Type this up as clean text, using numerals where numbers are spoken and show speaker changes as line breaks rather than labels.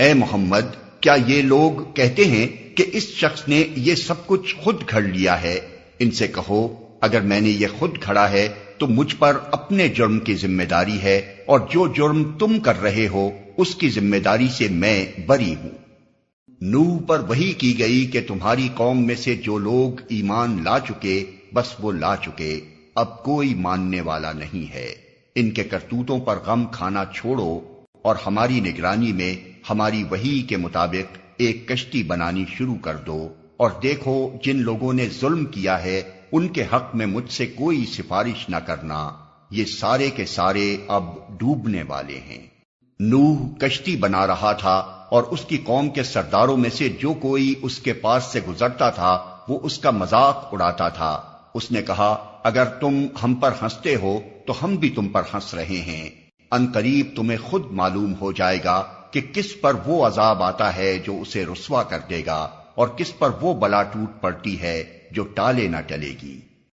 اے محمد، کیا یہ لوگ کہتے ہیں کہ اس شخص نے یہ سب کچھ خود گھڑ لیا ہے؟ ان سے کہو، اگر میں نے یہ خود گھڑا ہے تو مجھ پر اپنے جرم کی ذمہ داری ہے، اور جو جرم تم کر رہے ہو اس کی ذمہ داری سے میں بری ہوں۔ نوح پر وحی کی گئی کہ تمہاری قوم میں سے جو لوگ ایمان لا چکے بس وہ لا چکے، اب کوئی ماننے والا نہیں ہے۔ ان کے کرتوتوں پر غم کھانا چھوڑو اور ہماری نگرانی میں ہماری وحی کے مطابق ایک کشتی بنانی شروع کر دو، اور دیکھو جن لوگوں نے ظلم کیا ہے ان کے حق میں مجھ سے کوئی سفارش نہ کرنا، یہ سارے کے سارے اب ڈوبنے والے ہیں۔ نوح کشتی بنا رہا تھا اور اس کی قوم کے سرداروں میں سے جو کوئی اس کے پاس سے گزرتا تھا وہ اس کا مذاق اڑاتا تھا۔ اس نے کہا، اگر تم ہم پر ہنستے ہو تو ہم بھی تم پر ہنس رہے ہیں، ان قریب تمہیں خود معلوم ہو جائے گا کہ کس پر وہ عذاب آتا ہے جو اسے رسوا کر دے گا، اور کس پر وہ بلا ٹوٹ پڑتی ہے جو ٹالے نہ ٹلے گی۔